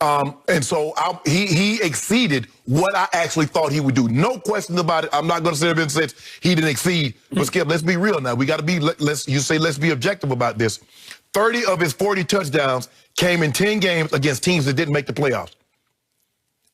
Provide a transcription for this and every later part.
And so he exceeded what I actually thought he would do. No question about it. I'm not going to sit there and say he didn't exceed. But Skip, let's be real now. We got to be. Let's be objective about this. 30 of his 40 touchdowns came in 10 games against teams that didn't make the playoffs.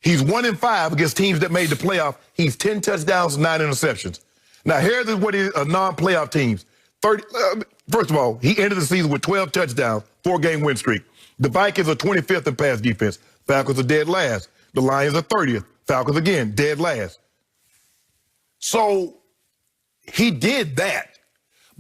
He's 1-5 against teams that made the playoff. He's 10 touchdowns, 9 interceptions. Now, here's what is non-playoff teams. First of all, he ended the season with 12 touchdowns, 4-game win streak. The Vikings are 25th in pass defense. Falcons are dead last. The Lions are 30th. Falcons, again, dead last. So he did that.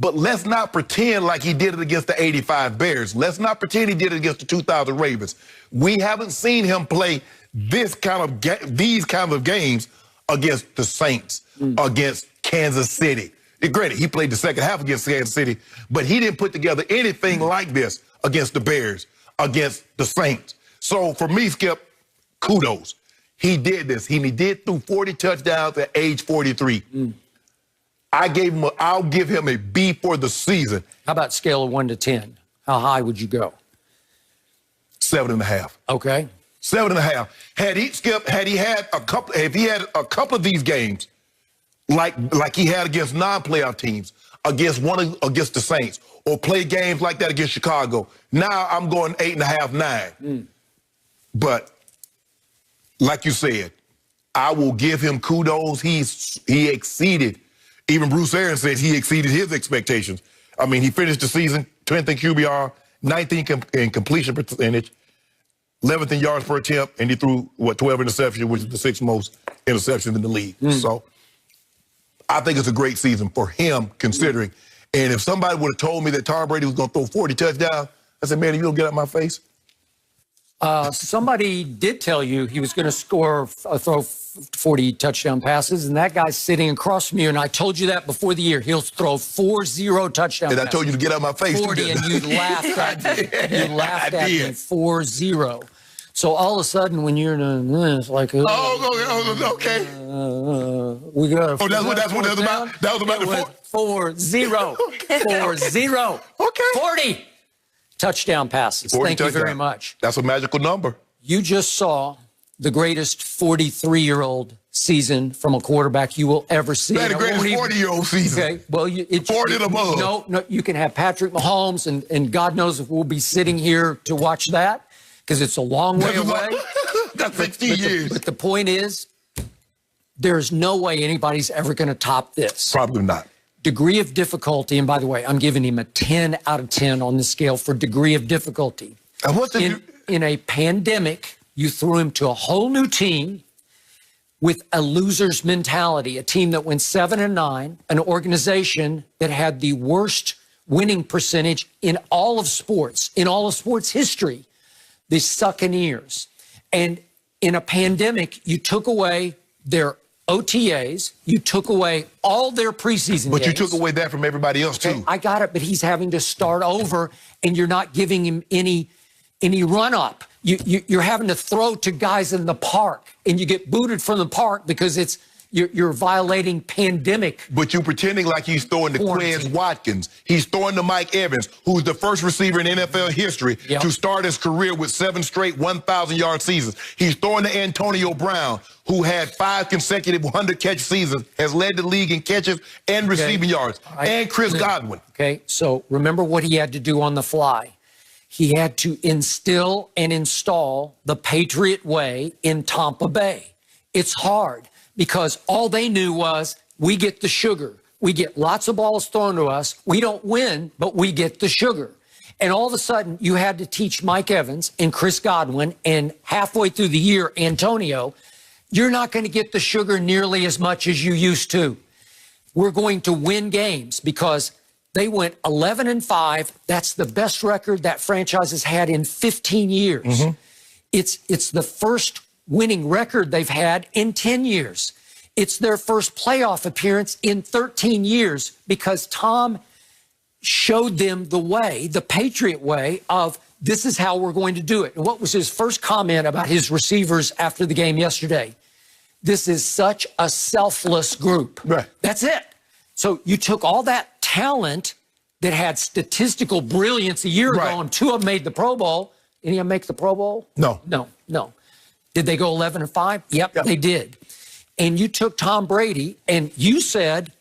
But let's not pretend like he did it against the 85 Bears. Let's not pretend he did it against the 2000 Ravens. We haven't seen him play these kind of games against the Saints, against Kansas City. Granted, he played the second half against Kansas City, but he didn't put together anything like this against the Bears, against the Saints. So for me, Skip, kudos. He did this. He did through 40 touchdowns at age 43. I'll give him a B for the season. How about scale of 1 to 10? How high would you go? 7.5. Okay. 7.5. If he had a couple of these games, like he had against non-playoff teams, against the Saints, or play games like that against Chicago, now I'm going 8.5, 9. But like you said, I will give him kudos. He exceeded. Even Bruce Arians said he exceeded his expectations. I mean, he finished the season 10th in QBR, 19th in completion percentage, 11th in yards per attempt, and he threw, 12 interceptions, which is the 6th most interceptions in the league. So I think it's a great season for him, considering. And if somebody would have told me that Tom Brady was going to throw 40 touchdowns, I said, man, you don't get out of my face. Somebody did tell you he was going to throw 40 touchdown passes, and that guy's sitting across from you, and I told you that before the year. He'll throw 40 touchdown passes. And I told you to get out of my face. 40, and you laughed at me. You laughed at me. 40. So all of a sudden, when you're in it's like, okay. We got. That's what that was about. That was about the 40. 40. Okay. 40 touchdown passes. Thank you very much. That's a magical number. You just saw the greatest 43-year-old season from a quarterback you will ever see. That's the greatest 40-year-old season. Okay, well, 40 and above. No, you can have Patrick Mahomes, and God knows if we'll be sitting here to watch that, because it's a long way away. That's 16 years. But the point is, there's no way anybody's ever going to top this. Probably not. Degree of difficulty, and by the way, I'm giving him a 10 out of 10 on the scale for degree of difficulty. In a pandemic, you threw him to a whole new team with a loser's mentality, a team that went 7-9, an organization that had the worst winning percentage in all of sports history. The Succaneers. And in a pandemic, you took away their OTAs, you took away all their preseason But games. you took away that from everybody else, too. I got it, but he's having to start over, and you're not giving him any run-up. You're having to throw to guys in the park, and you get booted from the park because you're violating pandemic. But you're pretending like he's throwing to Quez Watkins. He's throwing to Mike Evans, who's the first receiver in NFL history to start his career with 7 straight 1,000-yard seasons. He's throwing to Antonio Brown, who had 5 consecutive 100-catch seasons, has led the league in catches and receiving yards, and Chris Godwin. Okay, so remember what he had to do on the fly. He had to instill and install the Patriot way in Tampa Bay. It's hard, because all they knew was, we get the sugar. We get lots of balls thrown to us. We don't win, but we get the sugar. And all of a sudden, you had to teach Mike Evans and Chris Godwin, and halfway through the year, Antonio, you're not going to get the sugar nearly as much as you used to. We're going to win games, because they went 11-5. That's the best record that franchise has had in 15 years. It's the first winning record they've had in 10 years. It's their first playoff appearance in 13 years, because Tom showed them the way, the Patriot way of, this is how we're going to do it. And what was his first comment about his receivers after the game yesterday? This is such a selfless group. Right. That's it. So you took all that talent that had statistical brilliance a year ago, and 2 of them made the Pro Bowl. Any of them make the Pro Bowl? No. No. No. Did they go 11-5? Yep, they did. And you took Tom Brady and you said,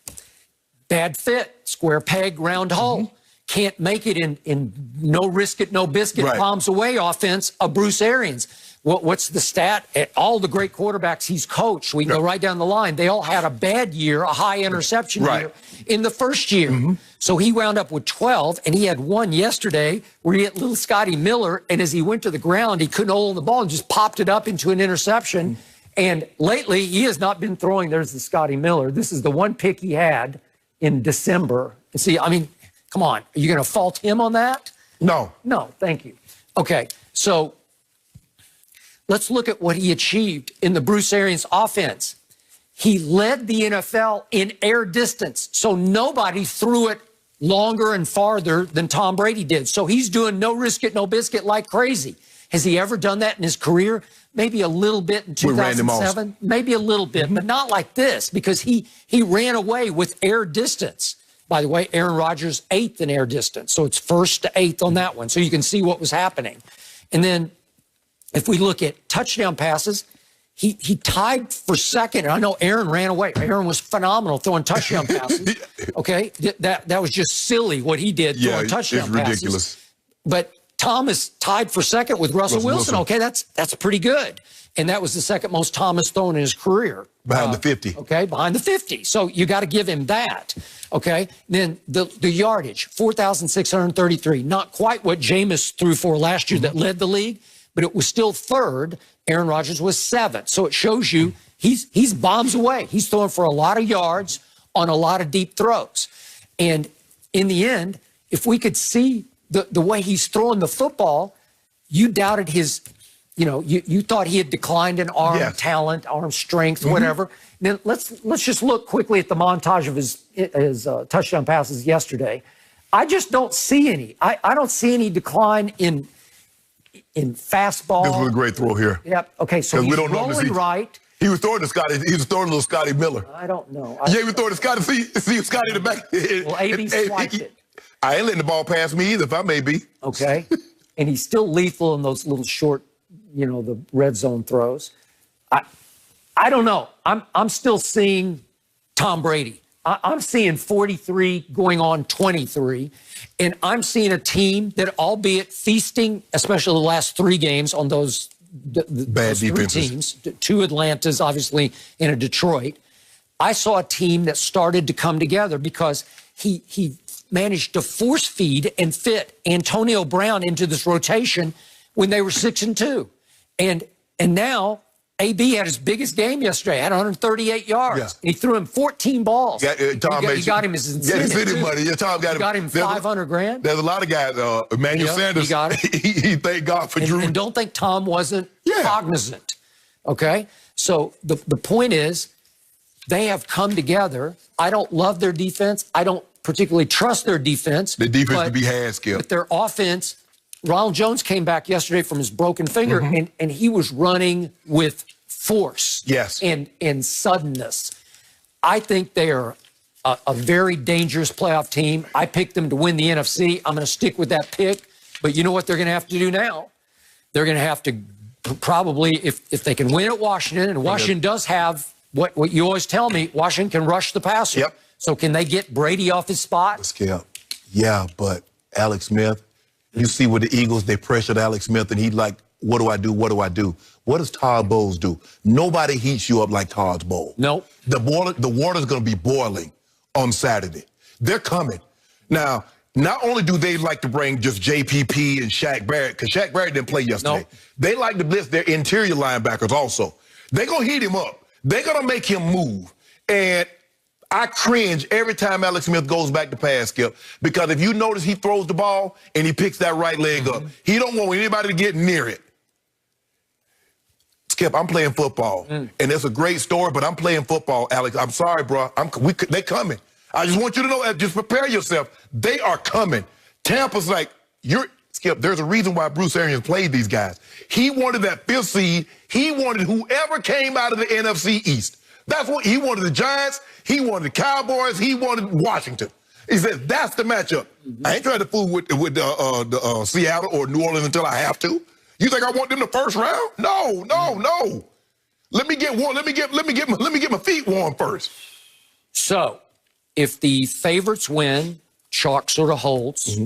bad fit, square peg, round hole. Can't make it in no risk it, no biscuit, bombs away offense of Bruce Arians. What's the stat? All the great quarterbacks he's coached, we can go right down the line, they all had a bad year, a high interception year in the first year. So he wound up with 12, and he had one yesterday where he hit little Scotty Miller, and as he went to the ground, he couldn't hold the ball and just popped it up into an interception. And lately, he has not been throwing. There's the Scotty Miller. This is the one pick he had in December. And see, I mean, come on. Are you going to fault him on that? No. No, thank you. Okay, so let's look at what he achieved in the Bruce Arians offense. He led the NFL in air distance, so nobody threw it longer and farther than Tom Brady did. So he's doing no risk it, no biscuit like crazy. Has he ever done that in his career? Maybe a little bit in 2007. Maybe a little bit, but not like this, because he ran away with air distance. By the way, Aaron Rodgers 8th in air distance, so it's 1st to 8th on that one. So you can see what was happening. And then if we look at touchdown passes, he tied for 2nd. I know Aaron ran away. Aaron was phenomenal throwing touchdown passes. Okay, that was just silly what he did throwing touchdown passes. Ridiculous. But Thomas tied for 2nd with Russell Wilson. Okay, that's pretty good. And that was the 2nd most Thomas thrown in his career. Behind the 50. Okay, behind the 50. So you got to give him that. Okay, then the yardage, 4,633. Not quite what Jameis threw for last year that led the league, but it was still 3rd. Aaron Rodgers was 7th. So it shows you he's bombs away. He's throwing for a lot of yards on a lot of deep throws. And in the end, if we could see the way he's throwing the football, you doubted his, you thought he had declined in arm talent, arm strength, whatever. Then let's just look quickly at the montage of his touchdown passes yesterday. I just don't see any. I don't see any decline in fastball. This was a great throw here. Yep. Okay, so he's rolling right. He was throwing to Scotty. He was throwing a little Scotty Miller. I don't know. He was throwing to Scotty. See Scotty in the back. Well, AB swiped it. I ain't letting the ball pass me either, if I may be. Okay. And he's still lethal in those little short, the red zone throws. I don't know. I'm still seeing Tom Brady. I'm seeing 43 going on 23. And I'm seeing a team that, albeit feasting, especially the last 3 games on those bad three teams, 2 Atlantas, obviously, and a Detroit. I saw a team that started to come together because he managed to force feed and fit Antonio Brown into this rotation when they were 6-2. And now AB had his biggest game yesterday, had 138 yards. Yeah. He threw him 14 balls. Yeah, Tom he got him his incentive. Yeah, his money. Yeah, Tom got him. $500,000. There's a lot of guys. Emmanuel Sanders. He got it. he thank God for Drew. And don't think Tom wasn't cognizant. Okay? So the point is, they have come together. I don't love their defense. I don't particularly trust their defense. The defense to be had, Skip. But their offense, Ronald Jones came back yesterday from his broken finger, and he was running with force and suddenness. I think they are a very dangerous playoff team. I picked them to win the NFC. I'm going to stick with that pick. But you know what they're going to have to do now? They're going to have to probably, if they can win at Washington, and Washington does have what you always tell me, Washington can rush the passer. Yep. So can they get Brady off his spot? Skip. Yeah, but Alex Smith, you see with the Eagles, they pressured Alex Smith, and he's like, what do I do? What do I do? What does Todd Bowles do? Nobody heats you up like Todd Bowles. Nope. The water's going to be boiling on Saturday. They're coming. Now, not only do they like to bring just JPP and Shaq Barrett, because Shaq Barrett didn't play yesterday. Nope. They like to blitz their interior linebackers also. They're going to heat him up. They're going to make him move. And I cringe every time Alex Smith goes back to pass, Skip, because if you notice he throws the ball and he picks that right leg up, he don't want anybody to get near it. Skip, I'm playing football, and it's a great story, but I'm playing football, Alex. I'm sorry, bro. They're coming. I just want you to know, just prepare yourself. They are coming. Tampa's like, Skip, there's a reason why Bruce Arians played these guys. He wanted that 5th seed. He wanted whoever came out of the NFC East. That's what he wanted. The Giants, he wanted the Cowboys, he wanted Washington. He said, that's the matchup. I ain't trying to fool with Seattle or New Orleans until I have to. You think I want them the first round? No, no, no. Let me get one. Let me get my feet warm first. So, if the favorites win, chalk sort of holds,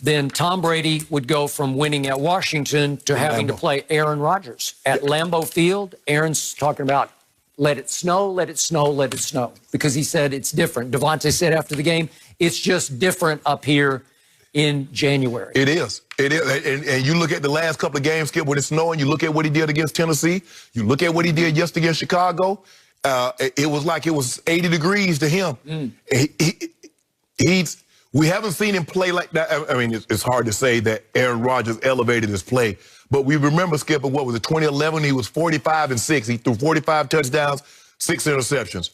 then Tom Brady would go from winning at Washington to having to play Aaron Rodgers at Lambeau Field. Aaron's talking about let it snow, let it snow, let it snow, because he said it's different. Devontae said after the game, it's just different up here in January. It is. It is. And you look at the last couple of games, Skip, when it's snowing, you look at what he did against Tennessee, you look at what he did yesterday against Chicago, it was like it was 80 degrees to him. We haven't seen him play like that. I mean, it's hard to say that Aaron Rodgers elevated his play, but we remember, Skip, what was it, 2011? He was 45-6. He threw 45 touchdowns, 6 interceptions.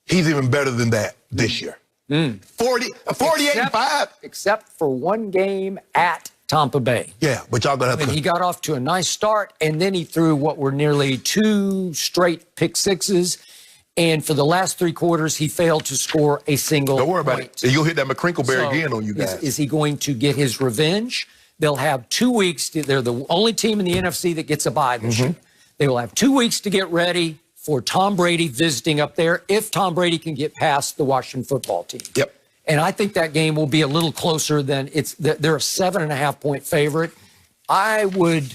He's even better than that this year. 48-5. Except for one game at Tampa Bay. Yeah, but y'all gonna have to. He got off to a nice start, and then he threw what were nearly 2 straight pick sixes. And for the last 3 quarters, he failed to score a single Don't worry point. about it. You'll hit that McCrinkleberry again on you guys. Is he going to get his revenge? They'll have 2 weeks. They're the only team in the NFC that gets a bye this year. They will have 2 weeks to get ready for Tom Brady visiting up there, if Tom Brady can get past the Washington football team. Yep. And I think that game will be a little closer than they're a 7.5-point favorite. I would